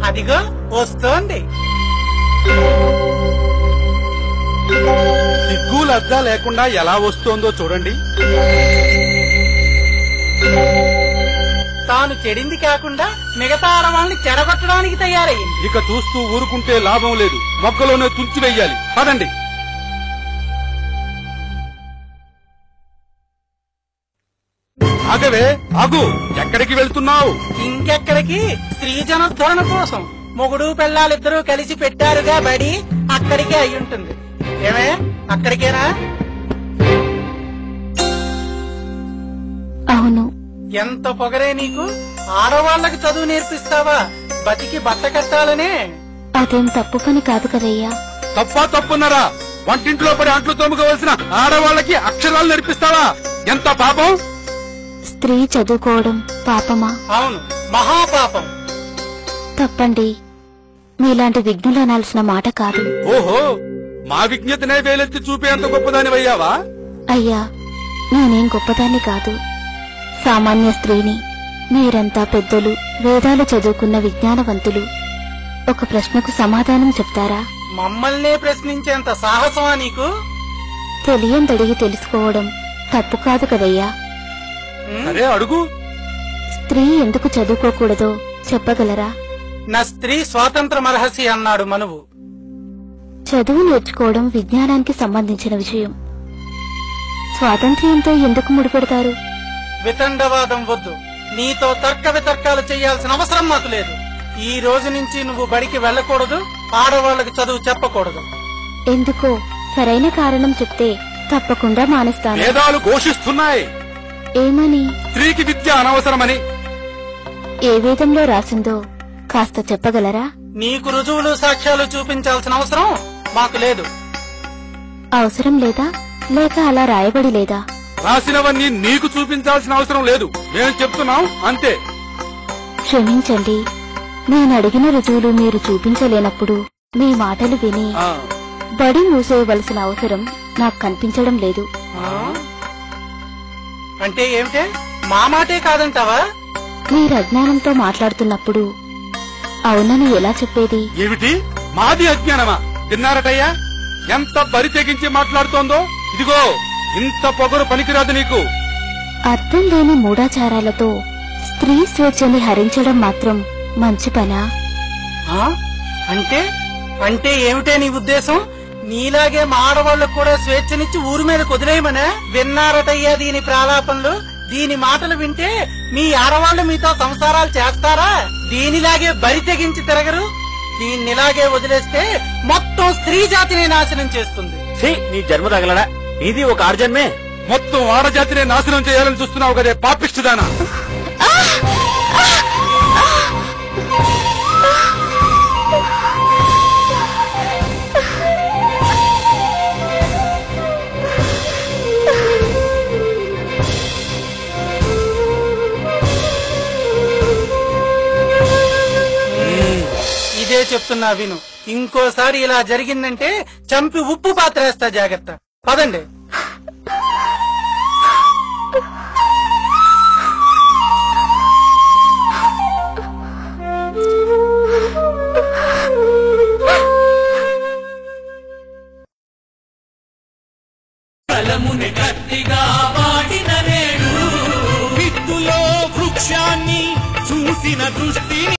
అదిగో వస్తోంది. సిగ్గు లజ్జ లేకుండా ఎలా వస్తోందో చూడండి. తాను చెడింది కాకుండా మిగతా ఆడవాళ్ళని చెడగొట్టడానికి తయారయ్యింది. ఇక చూస్తూ ఊరుకుంటే లాభం లేదు, మొక్కలోనే తుంచి వెయ్యాలి. పదండి. ఆగవే, ఆగు. ఎక్కడికి వెళ్తున్నావు? ఇంకెక్కడికి? స్త్రీ జనోద్ధరణ కోసం మొగుడు పెళ్ళాలిద్దరూ కలిసి పెట్టారుగా బడి, అక్కడికే అయ్యుంటుంది. ఏమే, అక్కడికేనా? అవును. ఎంత పొగరే నీకు! ఆడవాళ్లకు చదువు నేర్పిస్తావా? బతికి బట్ట కట్టాలనే. అదేం తప్పు పని కాదు కదయ్యా. తప్పున్నారా? వంటింట్లో పడి అంట్లు తోముకోవలసిన ఆడవాళ్ళకి అక్షరాలు నేర్పిస్తావా? ఎంత పాపం! స్త్రీ చదువుకోవడం పాపమా? అవును, మహాపాపం. తప్పండి. మీలాంటి విఘ్నులు అనాల్సిన మాట కాదు. ఓహో, మా విజ్ఞతనే వేలెత్తి చూపేంత గొప్పదానివయ్యావా? అయ్యా, నేనేం గొప్పదాన్ని కాదు, సామాన్య స్త్రీని. మీరంతా పెద్దలు, వేదాలు చదువుకున్న విజ్ఞానవంతులు. ఒక ప్రశ్నకు సమాధానం చెప్తారా? మమ్మల్నే ప్రశ్నించేంత సాహసమా నీకు? తెలియందడిగి తెలుసుకోవడం తప్పు కాదు కదయ్యా. సరే, అడుగు. స్త్రీ ఎందుకు చదువుకోకూడదో చెప్పగలరా? నా స్త్రీ స్వాతంత్ర మరహసి అన్నాడు మనువు. చదువు నేర్చుకోవడం విజ్ఞానానికి సంబంధించిన విషయం. స్వాతంత్ర్యంతో ఎందుకు ముడిపెడతారు? వితండవాదం వద్దు. నీతో తర్క వితర్కాలు చేయాల్సిన అవసరం నాకు లేదు. ఈ రోజు నుంచి నువ్వు బడికి వెళ్ళకూడదు, ఆడవాళ్లకు చదువు చెప్పకూడదు. ఎందుకో సరైన కారణం చెప్తే తప్పకుండా మానేస్తాను. వేదాలు ఘోషిస్తున్నాయి. ఏమని? స్త్రీకి విద్య అనవసరమని. ఏ వేదంలో రాసిందో కాస్త చెప్పగలరా? నీకు రుజువులు సాక్ష్యాలు చూపించాల్సిన అవసరం మాకు లేదు. అవసరం లేదా, లేక అలా రాయబడి లేదా? రాసినవన్నీ నీకు చూపించాల్సిన అవసరం లేదు, మేము చెప్తున్నాం అంతే. క్షమించండి, నేను అడిగిన రుజువులు మీరు చూపించలేనప్పుడు మీ మాటలు విని బడి మూసేయవలసిన అవసరం నాకు కనిపించడం లేదు. అంటే ఏమిటే? మా మాటే కాదంటావా? మీరు అజ్ఞానంతో మాట్లాడుతున్నప్పుడు అవునని ఎలా చెప్పేది? ఏమిటి? మాది అజ్ఞానమా? తిన్నారటయ్యా, ఎంత బరి తెగించి మాట్లాడుతోందో. ఇదిగో, ఇంత పొగరు పనికిరాదు నీకు. అర్థం లేని మూఢాచారాలతో స్త్రీ స్వేచ్ఛని హరించడం మాత్రం మంచి పనా? అంటే అంటే ఏమిటే నీ ఉద్దేశం? నీలాగే మా ఆడవాళ్లకు కూడా స్వేచ్ఛనిచ్చి ఊరి మీద కుదిరేయమనే? విన్నారటయ్యా దీని ప్రాలాపనలు. దీని మాటలు వింటే మీ ఆడవాళ్లు మీతో సంసారాలు చేస్తారా? దీనిలాగే బరి తెగించి తిరగరు. దీన్నిలాగే వదిలేస్తే మొత్తం స్త్రీ జాతిని నాశనం చేస్తుంది. నీ జన్మ తగలడా? ఇది ఒక ఆర్జన్మే. మొత్తం ఆడజాతినే నాశనం చేయాలని చూస్తున్నావు కదే పాపిష్టిదానా? ఇదే చెప్తున్నా విను. ఇంకోసారి ఇలా జరిగిందంటే చంపి ఉప్పు పాత్ర వేస్తా, జాగ్రత్త. పదండి. కలముని గట్టిగా వాడిన నేడు విత్తులో వృక్షాన్ని చూసిన దృష్టిని